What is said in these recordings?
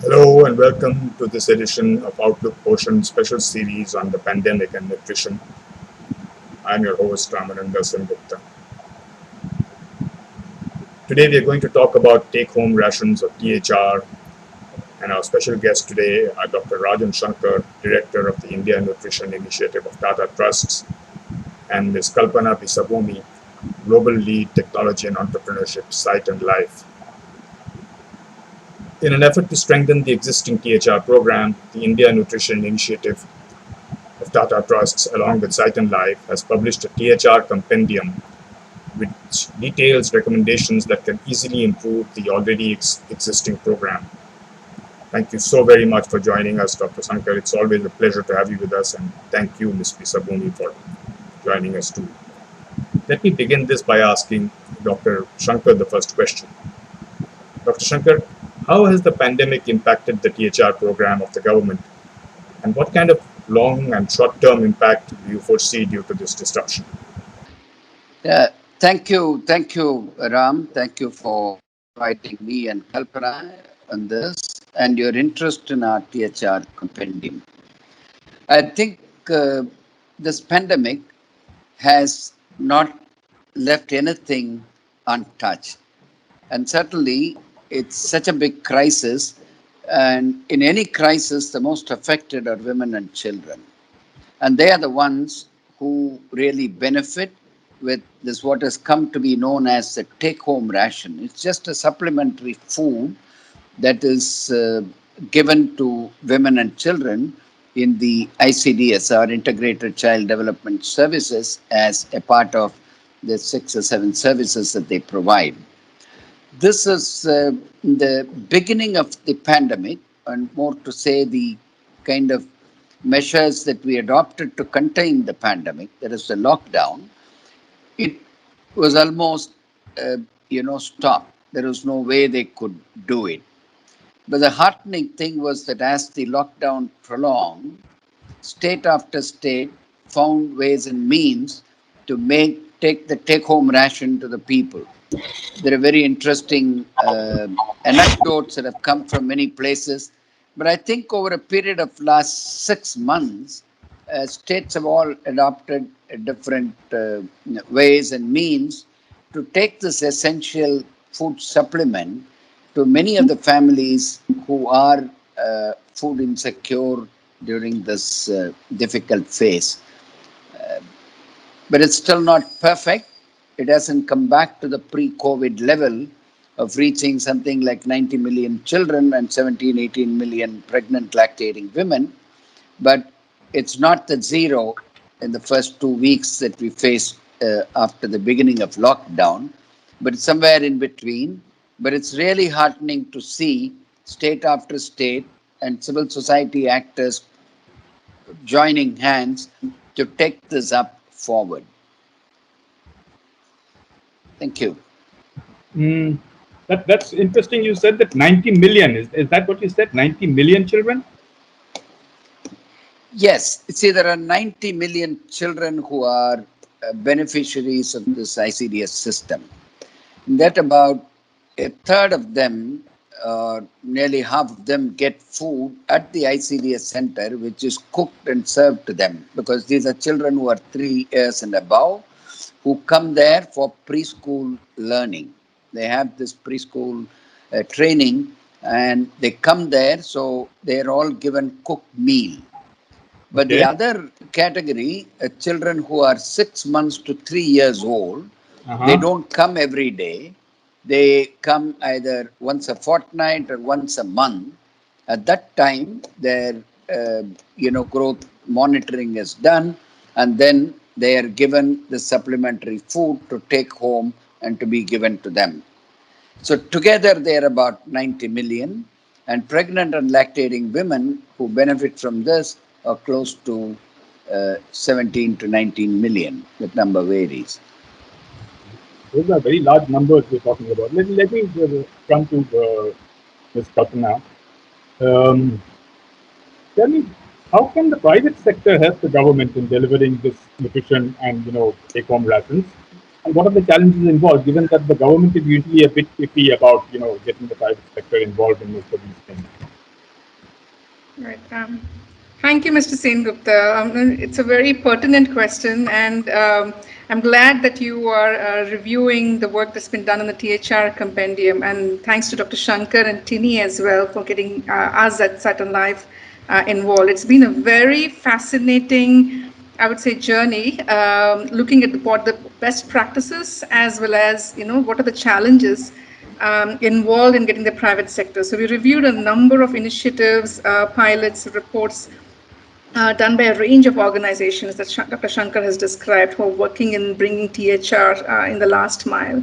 Hello and welcome to this edition of Outlook Poshan special series on the pandemic and nutrition. I'm your host Ramananda Sengupta. Today we are going to talk about take-home rations of THR, and our special guest today are Dr. Rajan Sankar, Director of the India Nutrition Initiative of Tata Trusts, and Ms. Kalpana Beesabathuni, Global Lead Technology and Entrepreneurship, Site and Life. In an effort to strengthen the existing THR program, the India Nutrition Initiative of Tata Trusts, along with Site and Life, has published a THR compendium which details recommendations that can easily improve the already existing program. Thank you so very much for joining us, Dr. Sankar. It's always a pleasure to have you with us, and thank you, Ms. Beesabathuni, for joining us too. Let me begin this by asking Dr. Shankar the first question. Dr. Shankar, how has the pandemic impacted the THR program of the government, and what kind of long and short-term impact do you foresee due to this disruption? Thank you, Ram. Thank you for inviting me and Kalpana on this and your interest in our THR compendium. I think this pandemic has not left anything untouched. And certainly, it's such a big crisis. And in any crisis, the most affected are women and children. And they are the ones who really benefit with this, what has come to be known as the take home ration. It's just a supplementary food that is given to women and children in the ICDS, our Integrated Child Development Services, as a part of the 6 or 7 services that they provide. This is the beginning of the pandemic, and more to say, the kind of measures that we adopted to contain the pandemic, that is the lockdown. It was almost, stopped. There was no way they could do it. But the heartening thing was that as the lockdown prolonged, state after state found ways and means to take the take-home ration to the people. There are very interesting anecdotes that have come from many places. But I think over a period of last 6 months, states have all adopted different ways and means to take this essential food supplement to many of the families who are food insecure during this difficult phase. But it's still not perfect. It hasn't come back to the pre-COVID level of reaching something like 90 million children and 17, 18 million pregnant lactating women. But it's not the zero in the first 2 weeks that we faced after the beginning of lockdown, but it's somewhere in between. But it's really heartening to see state after state and civil society actors joining hands to take this up forward. Thank you. Mm, that's interesting. You said that 90 million. Is that what you said? 90 million children? Yes, see, there are 90 million children who are beneficiaries of this ICDS system. That about a third of them, nearly half of them, get food at the ICDS center, which is cooked and served to them, because these are children who are 3 years and above, who come there for preschool learning. They have this preschool training, and they come there, so they're all given cooked meal. But the other category, children who are 6 months to 3 years old, they don't come every day. They come either once a fortnight or once a month. At that time, their growth monitoring is done, and then they are given the supplementary food to take home and to be given to them. So together they are about 90 million, and pregnant and lactating women who benefit from this are close to 17 to 19 million. That number varies. Those are very large numbers we're talking about. Let me come to Ms. Kalpana. Um, Tell me, how can the private sector help the government in delivering this nutrition and take-home rations? And what are the challenges involved, given that the government is usually a bit picky about getting the private sector involved in most of these things? Right. Thank you, Mr. Sengupta. It's a very pertinent question, and I'm glad that you are reviewing the work that's been done on the THR compendium. And thanks to Dr. Shankar and Tini as well for getting us at Saturn Life involved. It's been a very fascinating, I would say, journey, looking at what the best practices as well as what are the challenges involved in getting the private sector. So we reviewed a number of initiatives, pilots, reports done by a range of organizations that Dr. Shankar has described who are working in bringing THR in the last mile.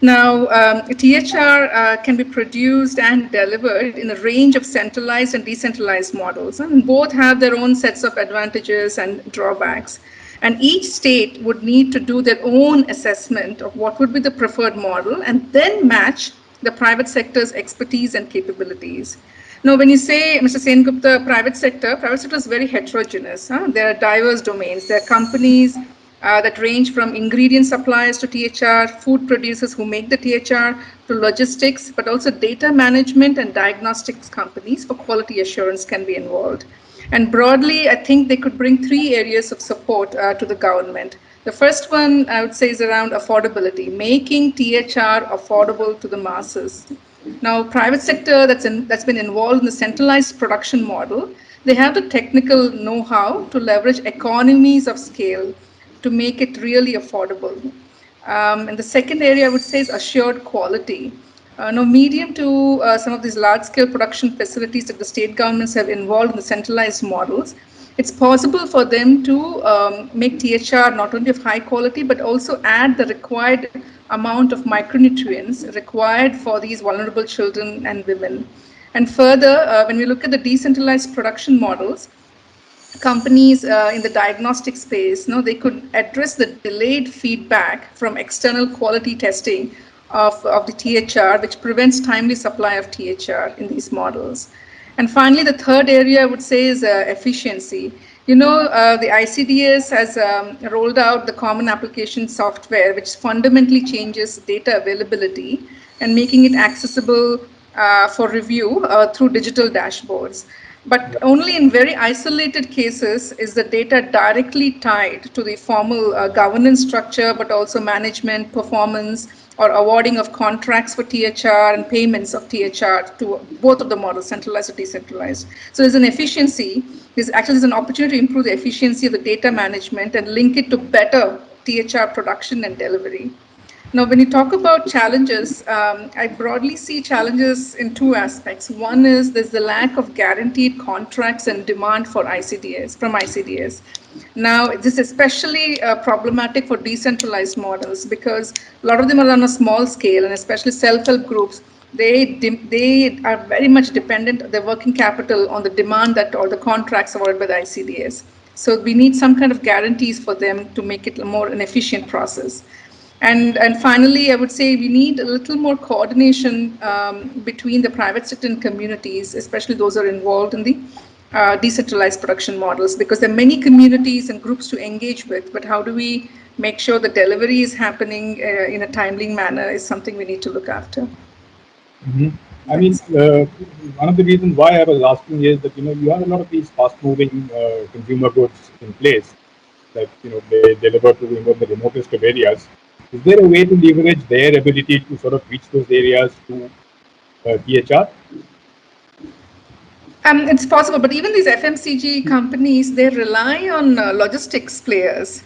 Now, THR can be produced and delivered in a range of centralized and decentralized models, and both have their own sets of advantages and drawbacks. And each state would need to do their own assessment of what would be the preferred model and then match the private sector's expertise and capabilities. Now, when you say, Mr. Sengupta, private sector is very heterogeneous. Huh? There are diverse domains. There are companies that range from ingredient suppliers to THR, food producers who make the THR, to logistics, but also data management and diagnostics companies for quality assurance can be involved. And broadly, I think they could bring three areas of support to the government. The first one, I would say, is around affordability, making THR affordable to the masses. Now, private sector that's been involved in the centralized production model, they have the technical know-how to leverage economies of scale to make it really affordable. And the second area I would say is assured quality. Now, medium to some of these large-scale production facilities that the state governments have involved in the centralized models, it's possible for them to make THR not only of high quality, but also add the required amount of micronutrients required for these vulnerable children and women. And further, when we look at the decentralized production models, companies in the diagnostic space, they could address the delayed feedback from external quality testing of the THR, which prevents timely supply of THR in these models. And finally, the third area I would say is efficiency. The ICDS has rolled out the common application software, which fundamentally changes data availability and making it accessible for review through digital dashboards. But only in very isolated cases is the data directly tied to the formal governance structure, but also management, performance, or awarding of contracts for THR and payments of THR to both of the models, centralized or decentralized. So there's an efficiency. There's an opportunity to improve the efficiency of the data management and link it to better THR production and delivery. Now, when you talk about challenges, I broadly see challenges in two aspects. One is there's the lack of guaranteed contracts and demand for ICDS, from ICDS. Now, this is especially problematic for decentralized models because a lot of them are on a small scale, and especially self-help groups, they are very much dependent, their working capital, on the demand that or the contracts awarded by the ICDS. So we need some kind of guarantees for them to make it more an efficient process. And finally, I would say we need a little more coordination between the private sector and communities, especially those who are involved in the decentralized production models, because there are many communities and groups to engage with, but how do we make sure the delivery is happening in a timely manner is something we need to look after. Mm-hmm. I mean, one of the reasons why I was asking is that you have a lot of these fast-moving consumer goods in place that they deliver to the remotest of areas. Is there a way to leverage their ability to sort of reach those areas to THR? It's possible, but even these FMCG companies, they rely on logistics players.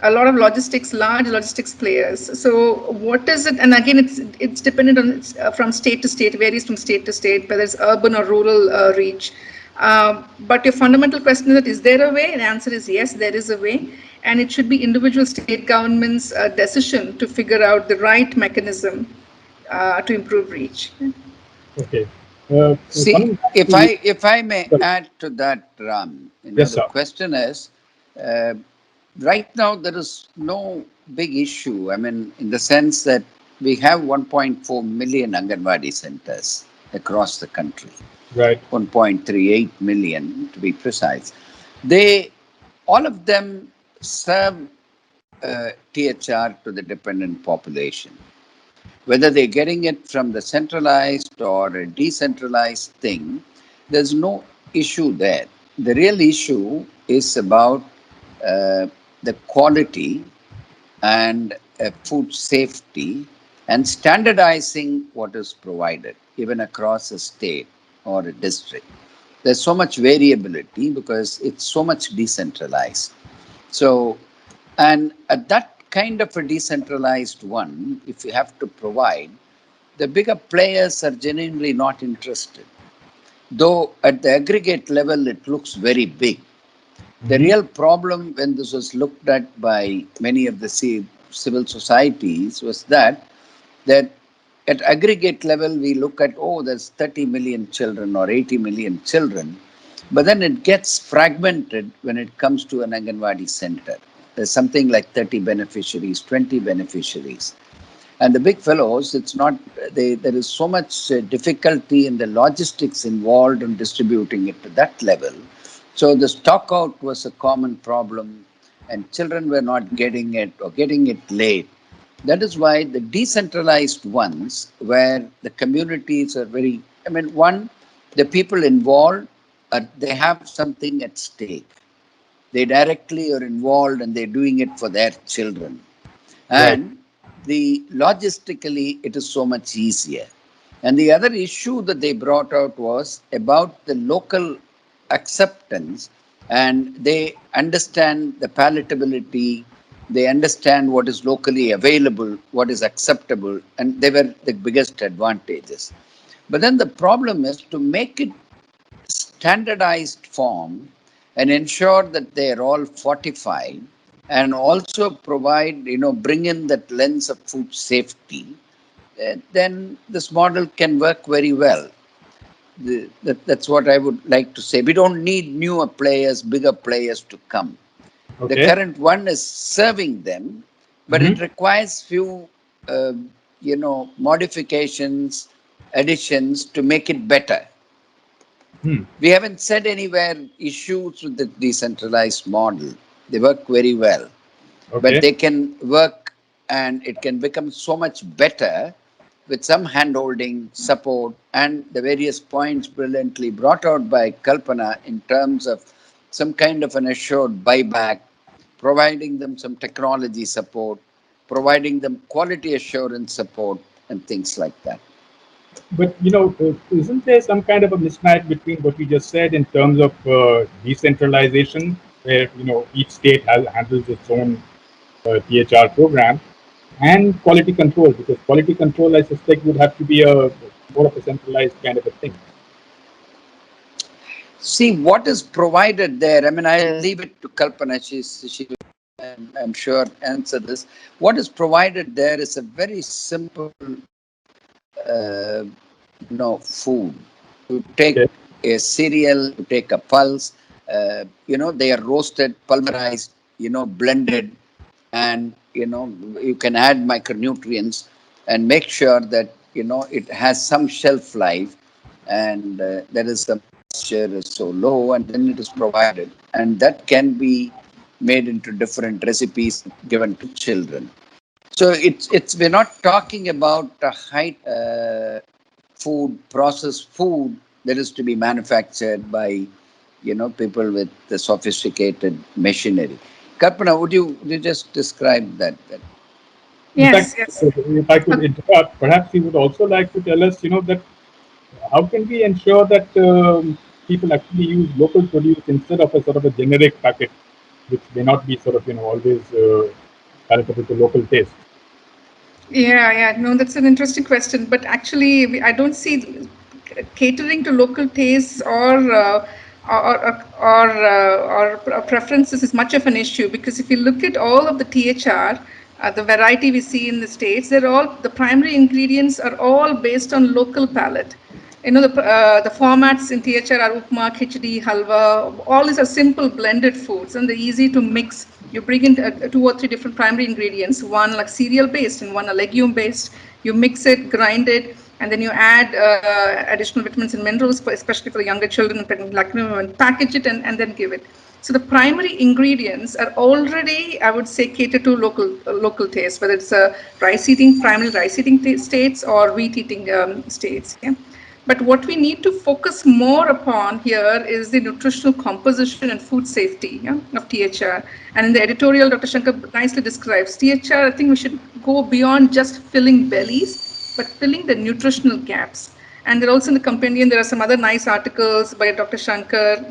A lot of large logistics players. So what is it? And again, it's dependent on from state to state, varies from state to state, whether it's urban or rural reach. But your fundamental question is that is there a way? And the answer is yes, there is a way, and it should be individual state governments' decision to figure out the right mechanism to improve reach. Okay. See, if I may add to that, Ram, Yes, the sir. question is, uh, right now there is no big issue. I mean, in the sense that we have 1.4 million Anganwadi centers across the country, Right. 1.38 million to be precise. They, all of them serve THR to the dependent population. Whether they're getting it from the centralized or a decentralized thing, there's no issue there. The real issue is about the quality and food safety and standardizing what is provided, even across a state or a district. There's so much variability because it's so much decentralized. So, and at that kind of a decentralized one, if you have to provide, the bigger players are genuinely not interested. Though at the aggregate level, it looks very big. The Mm-hmm. real problem when this was looked at by many of the civil societies was that at aggregate level we look at, oh, there's 30 million children or 80 million children, but then it gets fragmented when it comes to an Anganwadi center. There's something like 30 beneficiaries, 20 beneficiaries. And the big fellows, it's not, there is so much difficulty in the logistics involved in distributing it to that level. So the stock out was a common problem, and children were not getting it or getting it late. That is why the decentralized ones, where the communities are very, I mean, one, the people involved, they have something at stake. They directly are involved and they're doing it for their children. Right. And the logistically, it is so much easier. And the other issue that they brought out was about the local acceptance, and they understand the palatability, they understand what is locally available, what is acceptable, and they were the biggest advantages. But then the problem is to make it standardized form and ensure that they are all fortified and also provide, bring in that lens of food safety, then this model can work very well. That's what I would like to say. We don't need newer players, bigger players to come. The Okay. current one is serving them, but Mm-hmm. it requires few, modifications, additions to make it better. Hmm. We haven't said anywhere issues with the decentralized model. They work very well, but Okay. they can work and it can become so much better with some handholding, support, and the various points brilliantly brought out by Kalpana in terms of some kind of an assured buyback, providing them some technology support, providing them quality assurance support, and things like that. But isn't there some kind of a mismatch between what you just said in terms of decentralization, where each state handles its own THR program, and quality control? Because quality control, I suspect, would have to be a more of a centralized kind of a thing. See what is provided there. I mean, I'll leave it to Kalpana. She will, I'm sure, answer this. What is provided there is a very simple, food. You take Okay. a cereal, you take a pulse. They are roasted, pulverized, blended, and you can add micronutrients and make sure that it has some shelf life, and there is the moisture is so low, and then it is provided, and that can be made into different recipes given to children. So it's we're not talking about a high food, processed food that is to be manufactured by people with the sophisticated machinery. Kalpana, would you just describe that? In fact, Yes, yes. if I could interrupt, perhaps you would also like to tell us, that how can we ensure that people actually use local produce instead of a sort of a generic packet, which may not be sort of always palatable to local taste. Yeah, yeah. No, that's an interesting question. But actually, I don't see catering to local tastes or preferences is much of an issue, because if you look at all of the THR, the variety we see in the states, they're all, the primary ingredients are all based on local palate. The formats in THR are upma, khichdi, halwa. All these are simple blended foods, and they're easy to mix. You bring in two or three different primary ingredients, one like cereal based and one a legume based. You mix it, grind it, and then you add additional vitamins and minerals, especially for the younger children and pregnant women. Package it and then give it. So the primary ingredients are already, I would say, catered to local taste, whether it's primary rice eating states or wheat eating states. Yeah. But what we need to focus more upon here is the nutritional composition and food safety, yeah, of THR. And in the editorial, Dr. Shankar nicely describes THR. I think we should go beyond just filling bellies, but filling the nutritional gaps. And there also in the companion, there are some other nice articles by Dr. Shankar,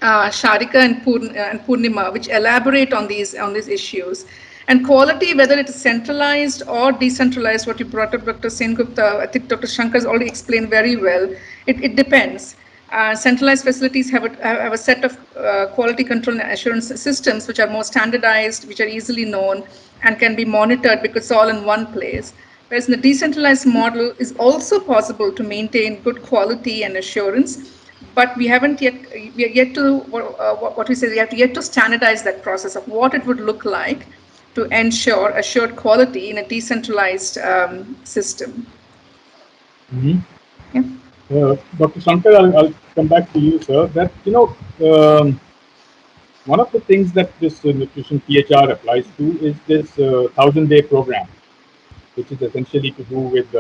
Sharika and Purnima, which elaborate on these issues. And quality, whether it is centralized or decentralized, what you brought up, Dr. Sengupta, I think Dr. Shankar has already explained very well. It depends. Centralized facilities have a set of quality control and assurance systems which are more standardized, which are easily known, and can be monitored because it's all in one place. Whereas in the decentralized model, is also possible to maintain good quality and assurance, but we are yet to what we say we have to yet to standardize that process of what it would look like to ensure assured quality in a decentralized system. Mhm. Yeah. Dr. Sankar, I'll come back to you, sir. That one of the things that this nutrition PHR applies to is this 1,000-day program, which is essentially to do with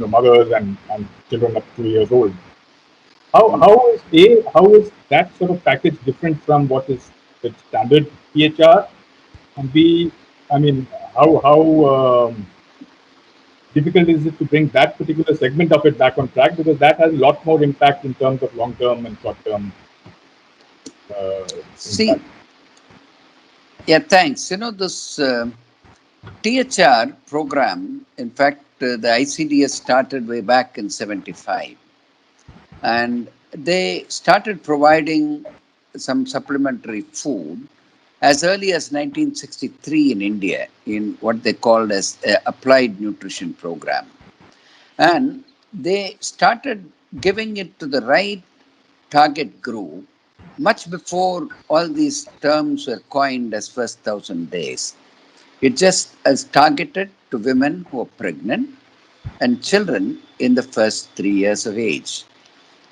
mothers and children up to 2 years old. How is that sort of package different from what is the standard PHR? And B, I mean, how difficult is it to bring that particular segment of it back on track, because that has a lot more impact in terms of long term and short term impact. See, yeah, thanks. This THR program, in fact, the ICDS started way back in 75. And they started providing some supplementary food as early as 1963 in India in what they called as applied nutrition program. And they started giving it to the right target group much before all these terms were coined as first 1,000 days. It just is targeted to women who are pregnant and children in the first 3 years of age.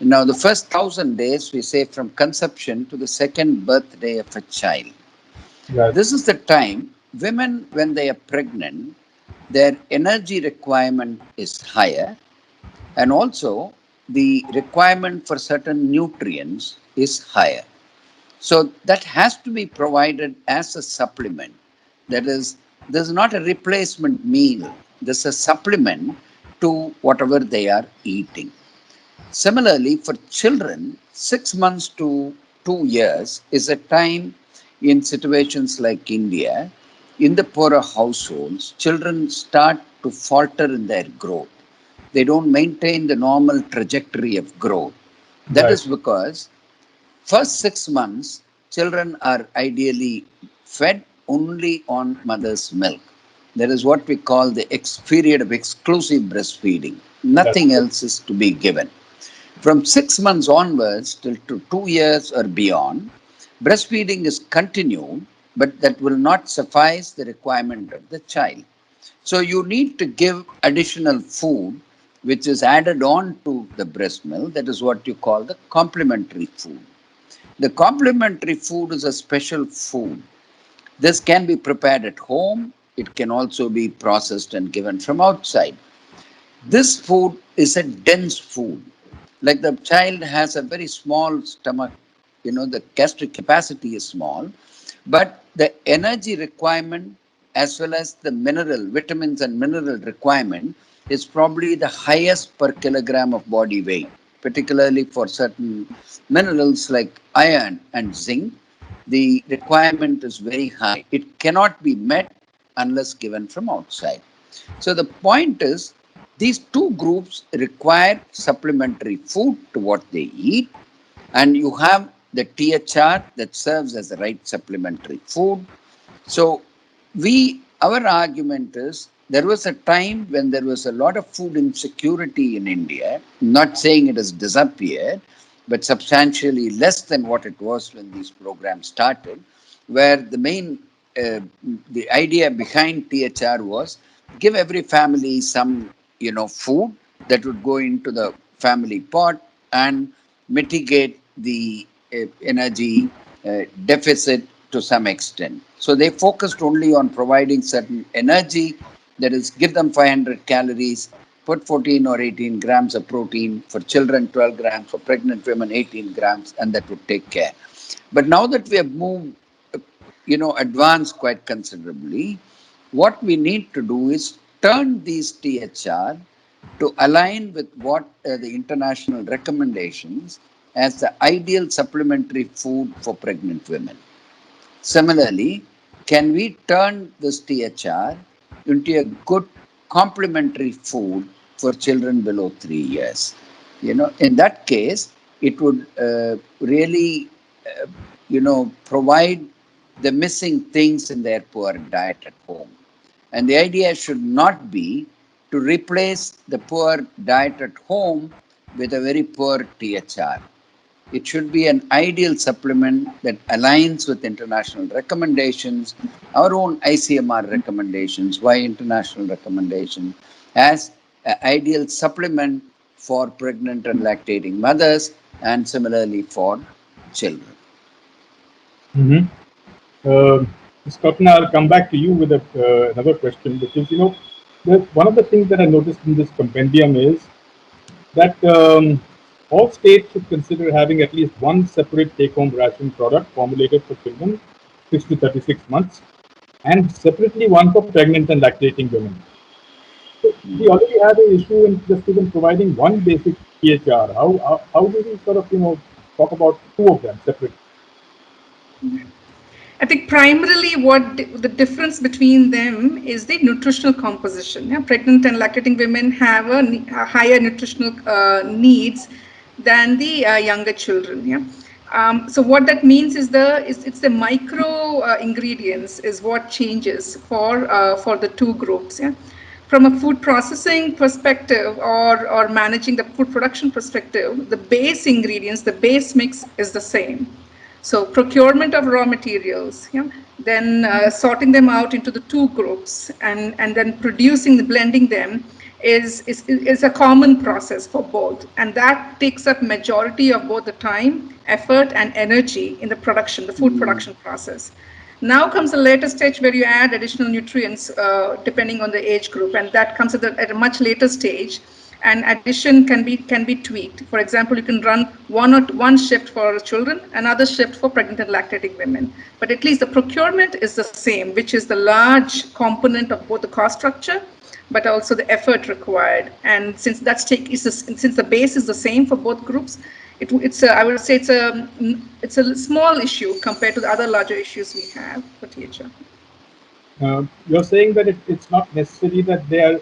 Now, the first 1,000 days, we say from conception to the second birthday of a child. Right. This is the time women, when they are pregnant, their energy requirement is higher, and also the requirement for certain nutrients is higher. So that has to be provided as a supplement. That is, this is not a replacement meal. This is a supplement to whatever they are eating. Similarly, for children, 6 months to 2 years is a time in situations like India, in the poorer households, children start to falter in their growth. They don't maintain the normal trajectory of growth. That Right. is because first 6 months, children are ideally fed only on mother's milk. That is what we call the period of exclusive breastfeeding. That's Nothing right. else is to be given. From 6 months onwards till to 2 years or beyond, breastfeeding is continued, but that will not suffice the requirement of the child. So you need to give additional food which is added on to the breast milk. That is what you call the complementary food. The complementary food is a special food. This can be prepared at home. It can also be processed and given from outside. This food is a dense food. Like the child has a very small stomach, the gastric capacity is small, but the energy requirement as well as the vitamins and mineral requirement is probably the highest per kilogram of body weight, particularly for certain minerals like iron and zinc. The requirement is very high. It cannot be met unless given from outside. So the point is, these two groups require supplementary food to what they eat, and you have the THR that serves as the right supplementary food. So our argument is there was a time when there was a lot of food insecurity in India. I'm not saying it has disappeared, but substantially less than what it was when these programs started, where uh, the idea behind THR was give every family some, food that would go into the family pot and mitigate the energy deficit to some extent. So they focused only on providing certain energy, that is, give them 500 calories put 14 or 18 grams of protein for children, 12 grams for pregnant women, 18 grams, and that would take care. But now that we have moved, advanced quite considerably, what we need to do is turn these THR to align with what the international recommendations as the ideal supplementary food for pregnant women. Similarly, can we turn this THR into a good complementary food for children below 3 years? In that case, it would really, provide the missing things in their poor diet at home. And the idea should not be to replace the poor diet at home with a very poor THR. It should be an ideal supplement that aligns with international recommendations, our own ICMR recommendations, why international recommendation, as an ideal supplement for pregnant and lactating mothers, and similarly for children. Mm-hmm. Ms. Kalpana, I'll come back to you with another question, which is, one of the things that I noticed in this compendium is that all states should consider having at least one separate take-home ration product formulated for children 6 to 36 months and separately one for pregnant and lactating women. So we already have an issue in just even providing one basic THR. How do we sort of, talk about two of them separately? I think primarily what the difference between them is the nutritional composition. Yeah? Pregnant and lactating women have a higher nutritional needs than the younger children. Yeah? So what that means is it's the micro ingredients is what changes for the two groups. Yeah? From a food processing perspective or managing the food production perspective, the base ingredients, the base mix is the same. So procurement of raw materials, yeah, then sorting them out into the two groups and then producing, blending them is a common process for both. And that takes up majority of both the time, effort and energy in the production, the food production process. Now comes the later stage where you add additional nutrients depending on the age group, and that comes at a much later stage. And addition can be tweaked. For example, you can run one shift for children, another shift for pregnant and lactating women. But at least the procurement is the same, which is the large component of both the cost structure, but also the effort required. And since since the base is the same for both groups, I would say it's a small issue compared to the other larger issues we have for THR. You're saying that it's not necessary that they are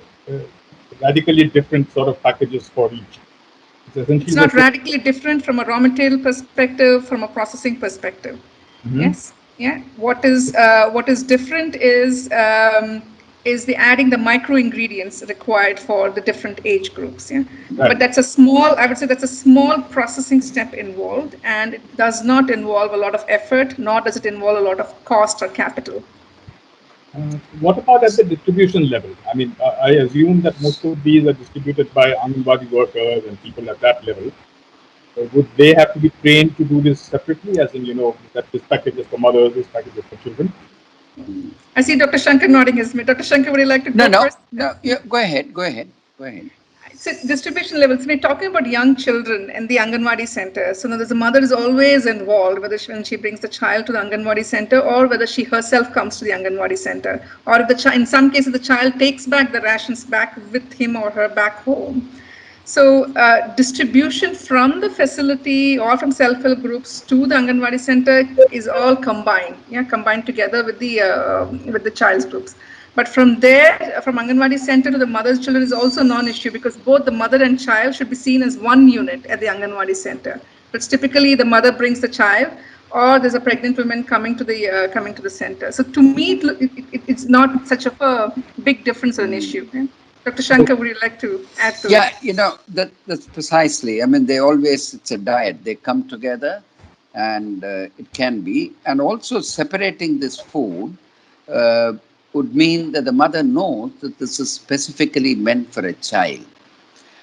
radically different sort of packages for each. It's not radically different from a raw material perspective, from a processing perspective. Mm-hmm. Yes, yeah. What is different is the adding the micro ingredients required for the different age groups. Yeah, right. But I would say that's a small processing step involved, and it does not involve a lot of effort, nor does it involve a lot of cost or capital. What about at the distribution level? I mean, I assume that most of these are distributed by Anganwadi workers and people at that level. So would they have to be trained to do this separately, as in, that this package is for mothers, this package is for children? I see Dr. Sankar nodding his head. Dr. Sankar, would you like to go first? No, yeah, go ahead. So distribution levels, we're talking about young children in the Anganwadi center. So now the mother is always involved, whether when she brings the child to the Anganwadi center or whether she herself comes to the Anganwadi center. Or if in some cases, the child takes back the rations back with him or her back home. So distribution from the facility or from self-help groups to the Anganwadi center is all combined, combined together with the child's groups. But from there, from Anganwadi center to the mother's children is also non-issue because both the mother and child should be seen as one unit at the Anganwadi center. But typically the mother brings the child, or there's a pregnant woman coming to the center. So to me, it's not such of a big difference or an issue. Dr. Sankar, would you like to add to it? Yeah, that's precisely. I mean, it's a diet. They come together and it can be. And also separating this food would mean that the mother knows that this is specifically meant for a child.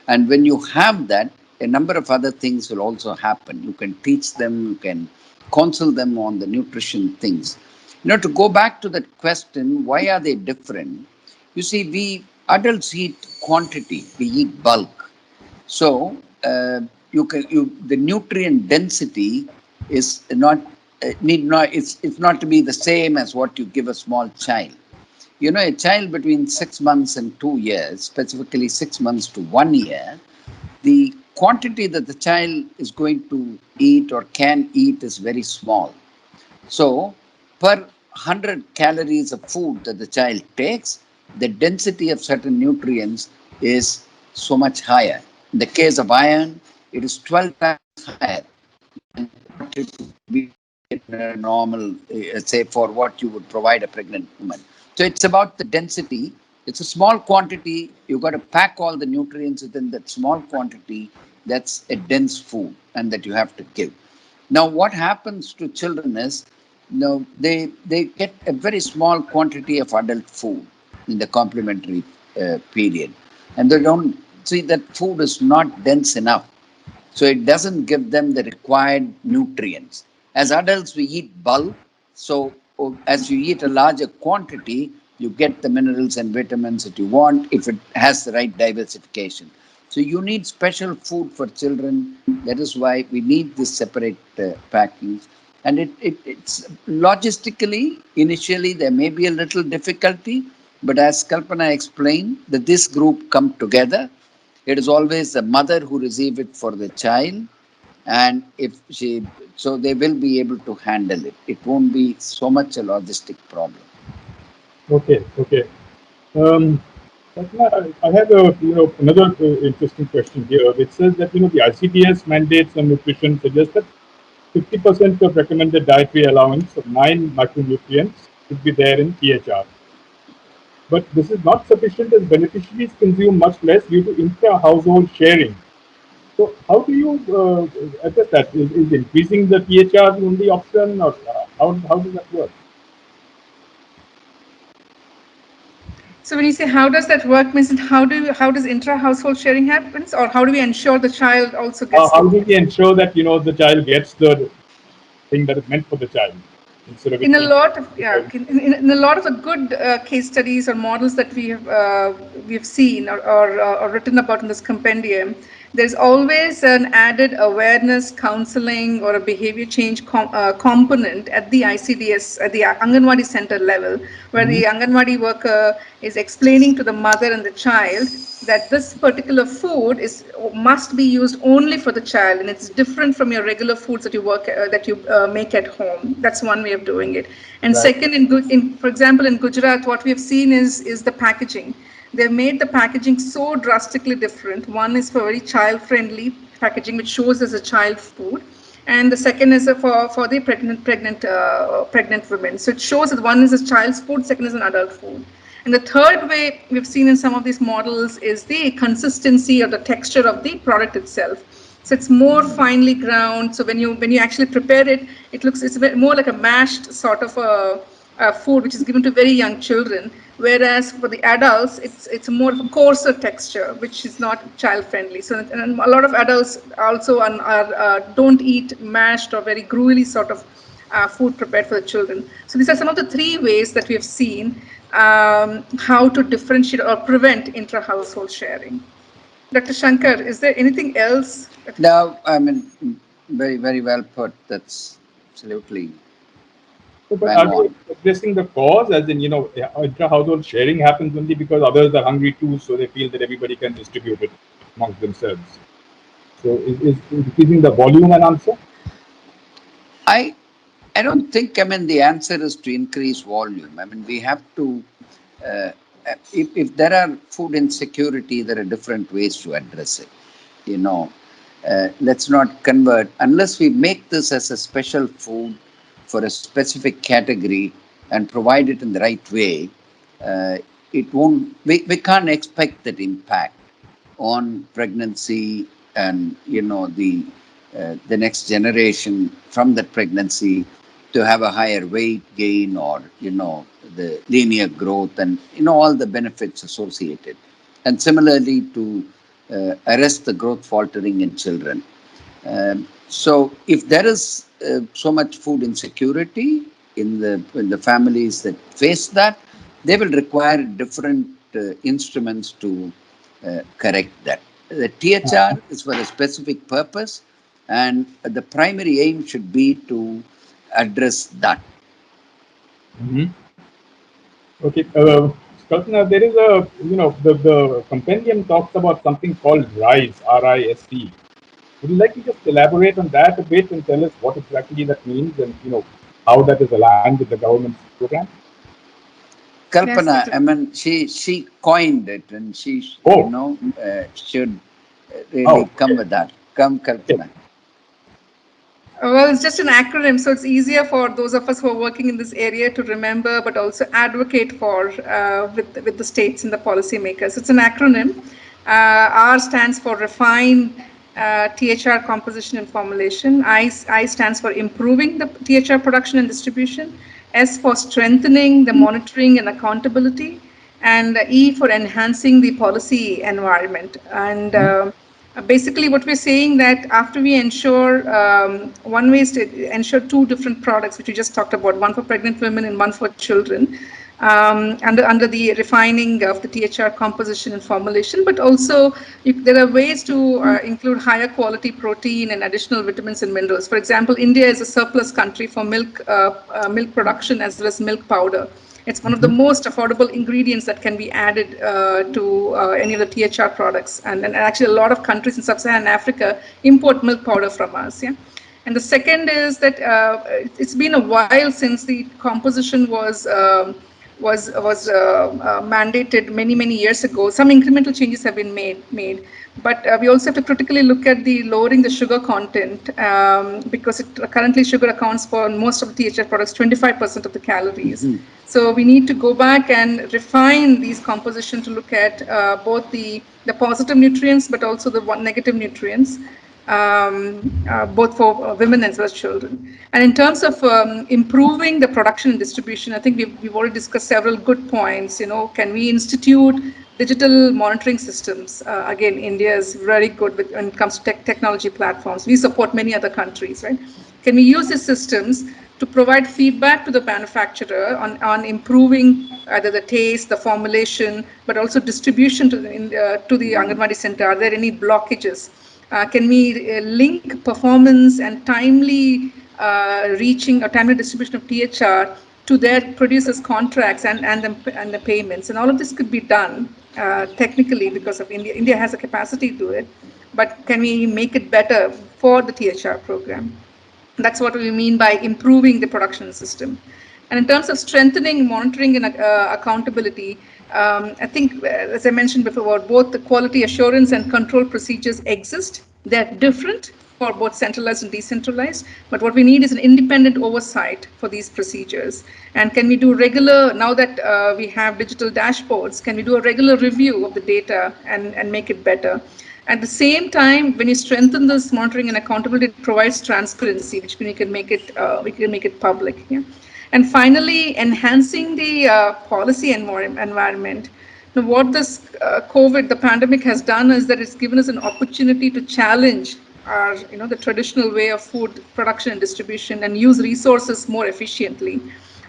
And when you have that, a number of other things will also happen. You can teach them, you can counsel them on the nutrition things. To go back to that question, why are they different? You see, Adults eat quantity, we eat bulk. So the nutrient density is not need not it's not to be the same as what you give a small child. You know, a child between 6 months and 2 years, specifically 6 months to 1 year, the quantity that the child is going to eat or can eat is very small. So, per 100 calories of food that the child takes, the density of certain nutrients is so much higher. In the case of iron, it is 12 times higher than what it would be in a normal, say, for what you would provide a pregnant woman. So, it's about the density. It's a small quantity. You've got to pack all the nutrients within that small quantity. That's a dense food and that you have to give. Now, what happens to children is, they get a very small quantity of adult food in the complementary period, and they don't see that food is not dense enough, so it doesn't give them the required nutrients. As adults, we eat bulk, so as you eat a larger quantity, you get the minerals and vitamins that you want if it has the right diversification. So you need special food for children. That is why we need this separate packings. And it's logistically, initially, there may be a little difficulty, but as Kalpana explained, that this group come together. It is always the mother who receive it for the child, and if she, so they will be able to handle it. It won't be so much a logistic problem. Okay, okay. Um, I have another interesting question here, which says that the ICDS mandates on nutrition suggest that 50% of recommended dietary allowance of 9 micronutrients should be there in THR. But this is not sufficient as beneficiaries consume much less due to intra-household sharing. So how do you address that? Is increasing the THR the only option, or how does that work? So when you say how does that work, means how does intra-household sharing happens, or how do we ensure the child also gets How the? do we ensure that the child gets the thing that is meant for the child instead of it In a being lot of the child? in a lot of the good case studies or models that we've seen or written about in this compendium, there's always an added awareness, counseling, or a behavior change component at the ICDS, at the Anganwadi center level, where the Anganwadi worker is explaining to the mother and the child that this particular food must be used only for the child, and it's different from your regular foods that you make at home. That's one way of doing it. And Right. second, for example, in Gujarat, what we have seen is the packaging. They've made the packaging so drastically different. One is for very child-friendly packaging, which shows as a child food, and the second is for the pregnant women. So it shows that one is a child's food, second is an adult food. And the third way we've seen in some of these models is the consistency or the texture of the product itself. So it's more finely ground. So when you actually prepare it, it's more like a mashed sort of a food which is given to very young children. Whereas for the adults, it's more of a coarser texture, which is not child friendly. So and a lot of adults also don't eat mashed or very gruely sort of food prepared for the children. So these are some of the three ways that we have seen how to differentiate or prevent intra-household sharing. Dr. Shankar, is there anything else? Now, I mean, very, very well put. That's absolutely So, but bang are we on. addressing the cause, as in, intra-household sharing happens only because others are hungry too, so they feel that everybody can distribute it amongst themselves? So, is increasing the volume an answer? I I don't think, I mean, the answer is to increase volume. I mean, we have to, uh, if there are food insecurity, there are different ways to address it. You know, let's not convert, unless we make this as a special food for a specific category and provide it in the right way, uh, it won't, we can't expect that impact on pregnancy and, the next generation from that pregnancy to have a higher weight gain, or the linear growth, and all the benefits associated, and similarly to arrest the growth faltering in children. So if there is so much food insecurity in the families that face that, they will require different instruments to correct that. The THR is for a specific purpose, and the primary aim should be to address that. Mhm. Okay, Kalpana, there is a, the compendium talks about something called RISE, RISE. Would you like to just elaborate on that a bit and tell us what exactly that means and, how that is aligned with the government's program? Yes, Kalpana, Dr. I mean, she coined it, and she, Oh, should really oh, come okay, with that. Come, okay. Kalpana. Well, it's just an acronym, so it's easier for those of us who are working in this area to remember, but also advocate for with the states and the policymakers. It's an acronym. R stands for refine THR composition and formulation. I stands for improving the THR production and distribution. S for strengthening the monitoring and accountability, and E for enhancing the policy environment. And basically, what we're saying that after we ensure, one way is to ensure two different products, which we just talked about, one for pregnant women and one for children, under the refining of the THR composition and formulation, but also if there are ways to include higher quality protein and additional vitamins and minerals. For example, India is a surplus country for milk production as well as milk powder. It's one of the Mhm. most affordable ingredients that can be added to any of the THR products. And actually, a lot of countries in sub-Saharan Africa import milk powder from us. Yeah. And the second is that it's been a while since the composition was mandated many years ago. Some incremental changes have been made, but we also have to critically look at the lowering the sugar content, because currently sugar accounts for most of the THR products, 25% of the calories. So we need to go back and refine these composition to look at both the positive nutrients, but also the negative nutrients, both for women as well as children. And in terms of improving the production and distribution, I think we've already discussed several good points. Can we institute digital monitoring systems? Again, India is very good when it comes to technology platforms. We support many other countries, right? Can we use these systems to provide feedback to the manufacturer on improving either the taste, the formulation, but also distribution to the Anganwadi center? Are there any blockages? Can we link performance and timely reaching or timely distribution of THR to their producers' contracts and the payments? And all of this could be done technically because of India. India has a capacity to it, but can we make it better for the THR program? That's what we mean by improving the production system. And in terms of strengthening monitoring and accountability, I think, as I mentioned before, both the quality assurance and control procedures exist. They're different for both centralized and decentralized, but what we need is an independent oversight for these procedures. And can we do regular, now that we have digital dashboards, can we do a regular review of the data and make it better? At the same time, when you strengthen this monitoring and accountability, it provides transparency, which we can make it public. Yeah? And finally, enhancing the policy environment. Now, what this COVID, the pandemic, has done is that it's given us an opportunity to challenge the traditional way of food production and distribution and use resources more efficiently.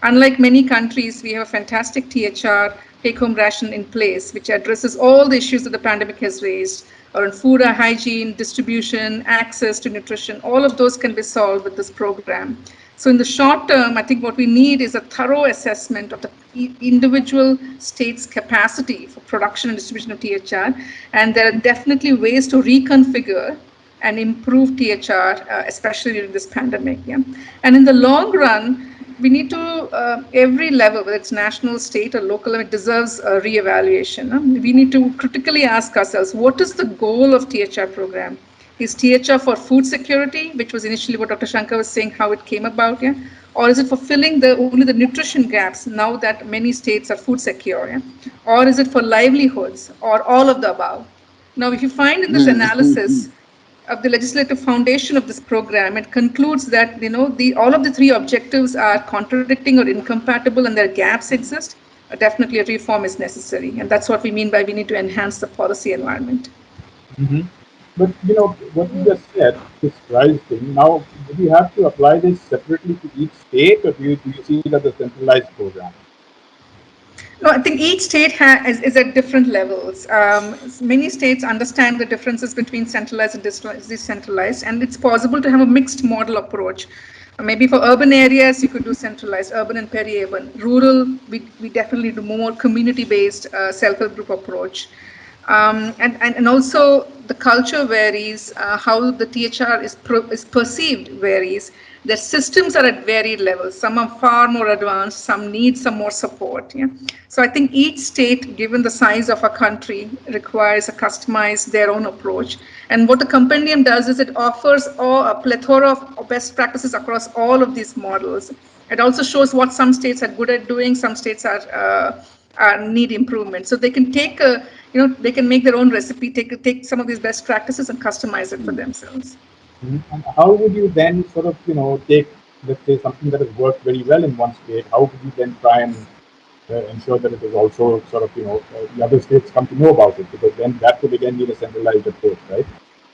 Unlike many countries, we have a fantastic THR take-home ration in place, which addresses all the issues that the pandemic has raised around food hygiene, distribution, access to nutrition. All of those can be solved with this program. So in the short term, I think what we need is a thorough assessment of the individual state's capacity for production and distribution of THR, and there are definitely ways to reconfigure and improve THR, especially during this pandemic. Yeah? And in the long run, we need to, every level, whether it's national, state, or local, it deserves a reevaluation. We need to critically ask ourselves, what is the goal of THR program? Is THR for food security, which was initially what Dr. Sankar was saying, how it came about, yeah? Or is it for filling only the nutrition gaps now that many states are food secure, yeah? Or is it for livelihoods, or all of the above? Now, if you find in this analysis of the legislative foundation of this program, it concludes that all of the three objectives are contradicting or incompatible, and their gaps exist. Definitely, a reform is necessary, and that's what we mean by we need to enhance the policy environment. Hmm. But what you just said, this RISE thing. Now, do you have to apply this separately to each state, or do you see it as a centralized program? No, I think each state is at different levels. Many states understand the differences between centralized and decentralized, and it's possible to have a mixed model approach. Maybe for urban areas, you could do centralized, urban and peri-urban. Rural, we definitely do more community-based self-help group approach. And also the culture varies, how the THR is perceived varies. The systems are at varied levels. Some are far more advanced, some need some more support. Yeah? So I think each state, given the size of a country, requires a customized their own approach. And what the compendium does is it offers a plethora of best practices across all of these models. It also shows what some states are good at doing, some states need improvement. So they can take they can make their own recipe, take some of these best practices and customize it for themselves. And how would you then sort of, take, let's say, something that has worked very well in one state? How would you then try and ensure that it is also sort of, the other states come to know about it? Because then that would again need a centralized approach, right?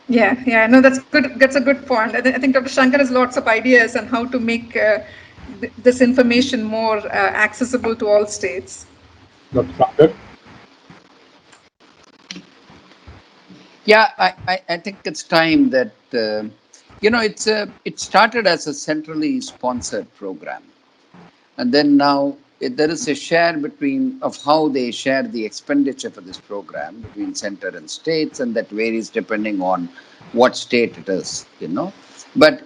Yeah, no, that's good. That's a good point. I think Dr. Shankar has lots of ideas on how to make this information more accessible to all states. Dr. Sankar? Yeah, I think it's time that it started as a centrally sponsored program, and then now there is a share between of how they share the expenditure for this program between center and states, and that varies depending on what state it is. But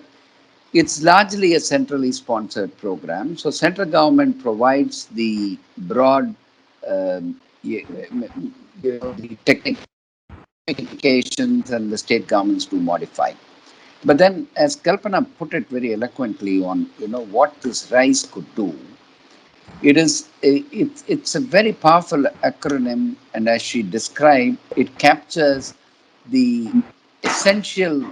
it's largely a centrally sponsored program. So central government provides the broad, the technical specifications, and the state governments do modify. But then, as Kalpana put it very eloquently on, what this RISE could do, it's a very powerful acronym, and as she described, it captures the essential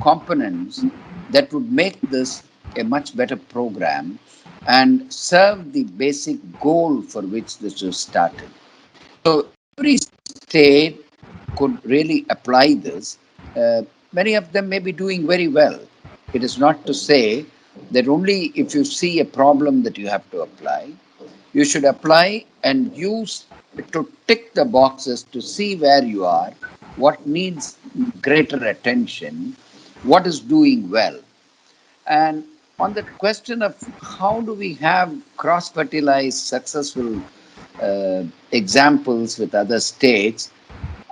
components that would make this a much better program and serve the basic goal for which this was started. So every state could really apply this. Many of them may be doing very well. It is not to say that only if you see a problem that you have to apply. You should apply and use to tick the boxes to see where you are, what needs greater attention, what is doing well. And on the question of how do we have cross fertilized successful examples with other states,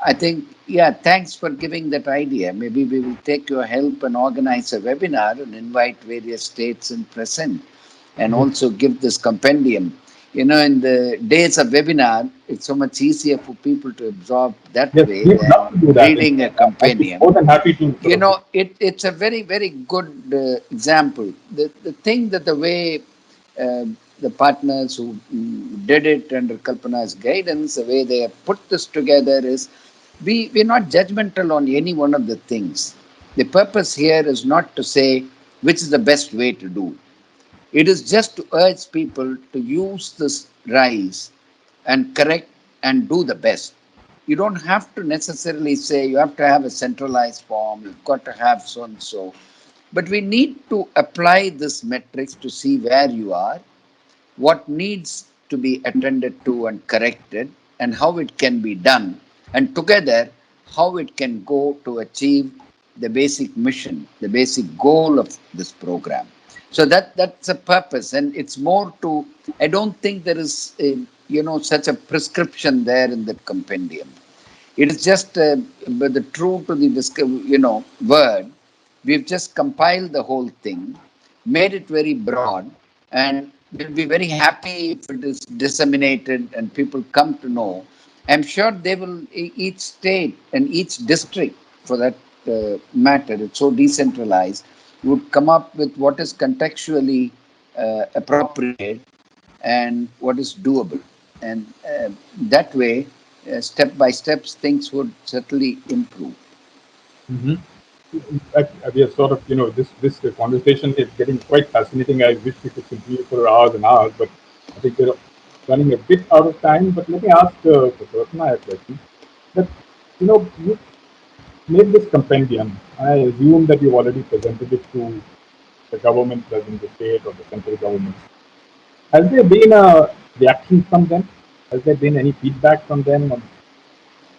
I think, yeah, thanks for giving that idea. Maybe we will take your help and organize a webinar and invite various states in present and also give this compendium. In the days of webinar, it's so much easier for people to absorb that Yes, way we would love to do than that. reading a I'd be compendium. more than happy to. It's a very, very good example. The thing that the way the partners who did it under Kalpana's guidance, the way they have put this together is we're not judgmental on any one of the things. The purpose here is not to say which is the best way to do. It is just to urge people to use this rise and correct and do the best. You don't have to necessarily say you have to have a centralized form, you've got to have so and so. But we need to apply this metrics to see where you are, what needs to be attended to and corrected, and how it can be done, and together how it can go to achieve the basic mission, the basic goal of this program. So that's a purpose, and it's more to. I don't think there is such a prescription there in the compendium. It is just but the true to the word. We've just compiled the whole thing, made it very broad, and we'll be very happy if it is disseminated and people come to know. I'm sure they will, each state and each district for that matter, it's so decentralized, would come up with what is contextually appropriate and what is doable. And that way, step by steps, things would certainly improve. Mm-hmm. In fact, we are sort of, this conversation is getting quite fascinating. I wish we could continue for hours and hours, but I think we're running a bit out of time. But let me ask Kalpana a question. That, you made this compendium. I assume that you've already presented it to the government, as in the state or the central government. Has there been a reaction from them? Has there been any feedback from them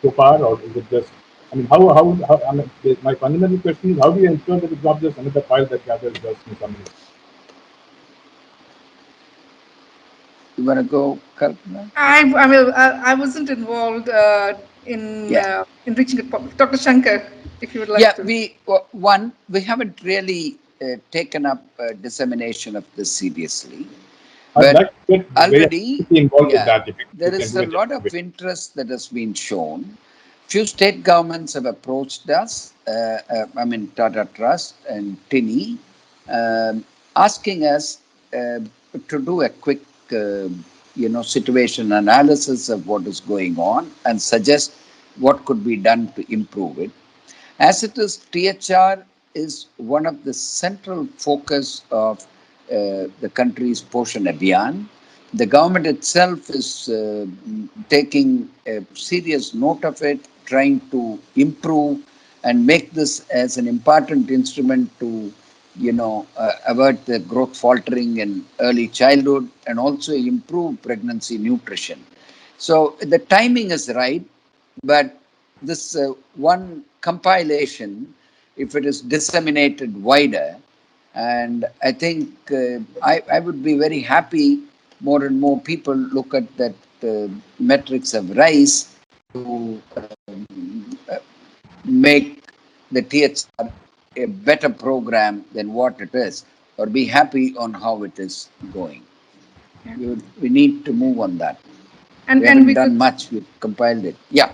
so far, or is it just? I mean, how I mean, my fundamental question is, how do you ensure that it's not just another file that gathers dust in some minutes? You want to go, Kalpana? I wasn't involved Yeah. in reaching the public. Dr. Shankar, if you would like Yeah, to. we haven't really taken up dissemination of this seriously, I'd but like to get very already, actively involved with yeah, that if you there can is do a it in lot any way. of interest that has been shown. Few state governments have approached us, I mean, Tata Trust and TINI, asking us to do a quick, situation analysis of what is going on and suggest what could be done to improve it. As it is, THR is one of the central focus of the country's Poshan Abhiyan. The government itself is taking a serious note of it, trying to improve and make this as an important instrument to, avert the growth faltering in early childhood and also improve pregnancy nutrition. So the timing is right, but this one compilation, if it is disseminated wider, and I think I would be very happy more and more people look at that metrics of rise to make the THR a better program than what it is, or be happy on how it is going. Yeah. We need to move on that. We And haven't we look done much. We've compiled it. Yeah.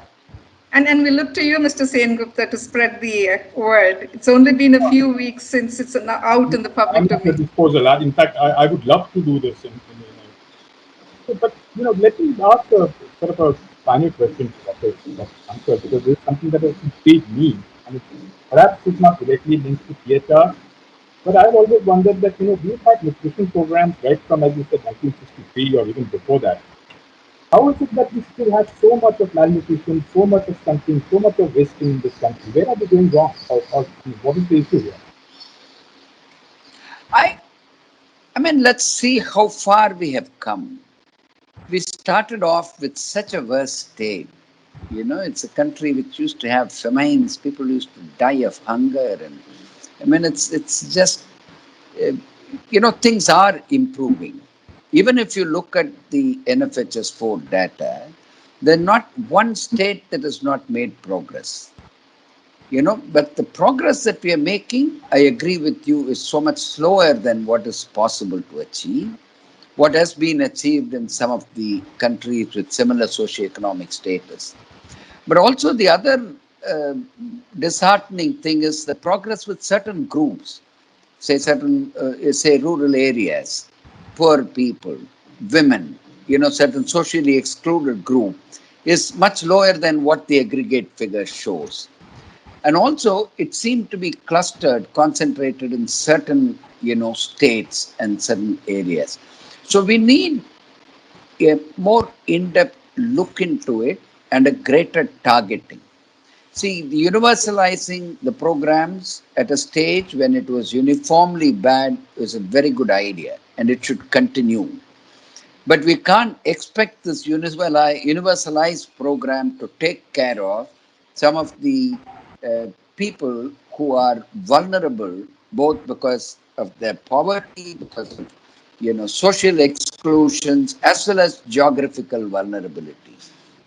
and we look to you, Mr. Sengupta, to spread the word. It's only been a few weeks since it's out in the public I'm at your domain. disposal. In fact, I would love to do this but let me ask a sort of a final question to Dr. Sankar, because this is something that has intrigued me. I mean, perhaps it's not directly linked to THR, but I've always wondered that we've had nutrition programs right from, as you said, 1963 or even before that. How is it that we still have so much of malnutrition, so much of stunting, so much of wasting in this country? Where are we going wrong? Or what is the issue here? I I mean, let's see how far we have come. We started off with such a worse state. It's a country which used to have famines. People used to die of hunger, and I mean, it's just uh, things are improving. Even if you look at the NFHS 4 data, there's not one state that has not made progress. But the progress that we are making, I agree with you, is so much slower than what is possible to achieve. What has been achieved in some of the countries with similar socioeconomic status. But also the other uh, disheartening thing is the progress with certain groups, say rural areas, poor people, women, certain socially excluded group is much lower than what the aggregate figure shows. And also it seemed to be clustered, concentrated in certain, states and certain areas. So we need a more in-depth look into it and a greater targeting. See, the universalizing the programs at a stage when it was uniformly bad is a very good idea and it should continue. But we can't expect this universalized program to take care of some of the people who are vulnerable, both because of their poverty, because of social exclusions, as well as geographical vulnerability.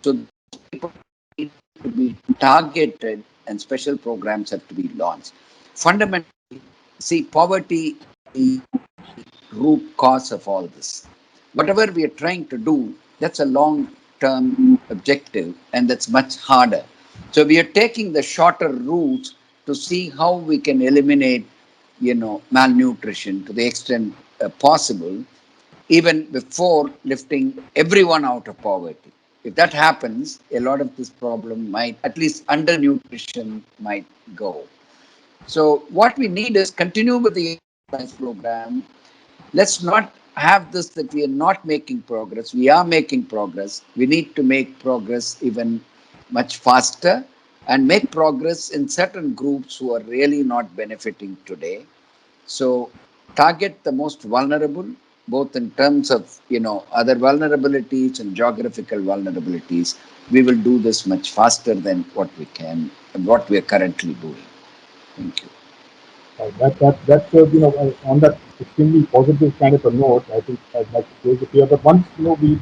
So those people need to be targeted, and special programs have to be launched. Fundamentally, see, poverty is the root cause of all this. Whatever we are trying to do, that's a long term objective and that's much harder. So we are taking the shorter routes to see how we can eliminate, malnutrition to the extent possible, even before lifting everyone out of poverty. If that happens, a lot of this problem might, at least undernutrition, might go. So what we need is continue with the program. Let's not have this that we are not making progress. We are making progress. We need to make progress even much faster and make progress in certain groups who are really not benefiting today. So target the most vulnerable, both in terms of, other vulnerabilities and geographical vulnerabilities, we will do this much faster than what we are currently doing. Thank you. That's on that extremely positive kind of a note, I think I'd like to close it here. But once we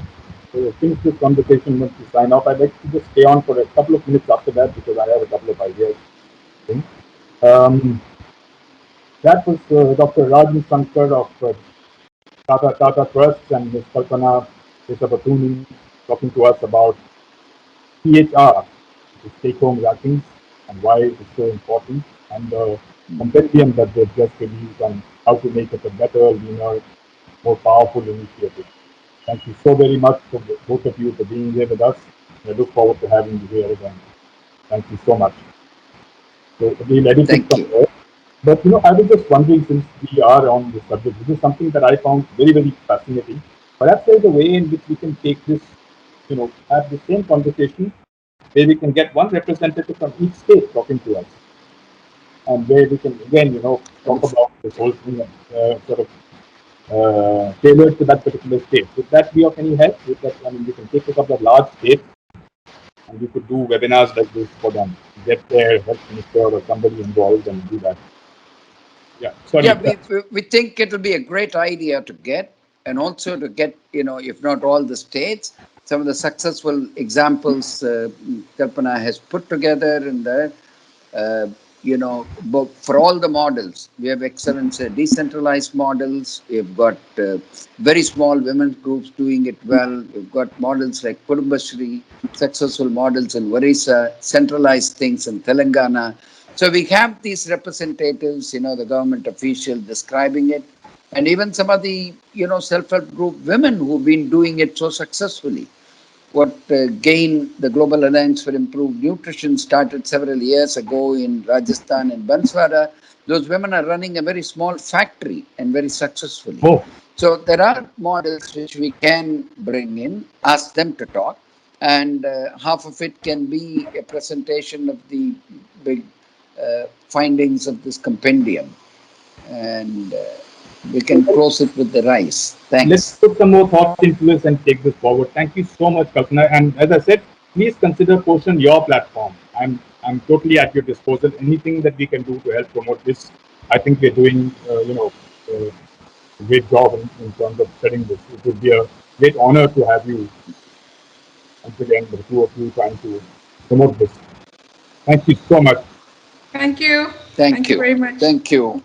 finish this conversation, once we sign off, I'd like to just stay on for a couple of minutes after that because I have a couple of ideas. Um, that was Dr. Rajan Sankar of Tata Trusts and Ms. Kalpana Beesabathuni talking to us about THR, the take-home rankings, and why it is so important, and the compendium that they've just released on how to make it a better, leaner, more powerful initiative. Thank you so very much for both of you for being here with us. I look forward to having you here again. Thank you so much. So we'll edit it Thank from you. there. But I was just wondering, since we are on this subject, this is something that I found very, very fascinating. Perhaps there's a way in which we can take this, have the same conversation where we can get one representative from each state talking to us, and where we can again, talk about this whole thing sort of tailored to that particular state. Would that be of any help? Would that, we can take a couple of large states and we could do webinars like this for them, get their health minister or somebody involved and do that. Yeah, sorry. Yeah, we think it will be a great idea to get, and also to get, if not all the states, some of the successful examples Kalpana has put together in the, for all the models. We have excellent decentralized models. We've got very small women's groups doing it well. We've got models like Kudumbashree, successful models in Orissa, centralized things in Telangana. So we have these representatives, the government officials describing it, and even some of the, self-help group women who've been doing it so successfully. What GAIN, the Global Alliance for Improved Nutrition, started several years ago in Rajasthan and Banswara. Those women are running a very small factory and very successfully. Oh. So there are models which we can bring in, ask them to talk, and half of it can be a presentation of the big findings of this compendium, and we can close it with the rice. Thanks. Let's put some more thought into this and take this forward. Thank you so much, Kalpana. And as I said, please consider Poshan your platform. I'm totally at your disposal. Anything that we can do to help promote this, I think we're doing, a great job in terms of setting this. It would be a great honor to have you once again, the two of you trying to promote this. Thank you so much. Thank you. Thank Thank you you. very much. Thank you.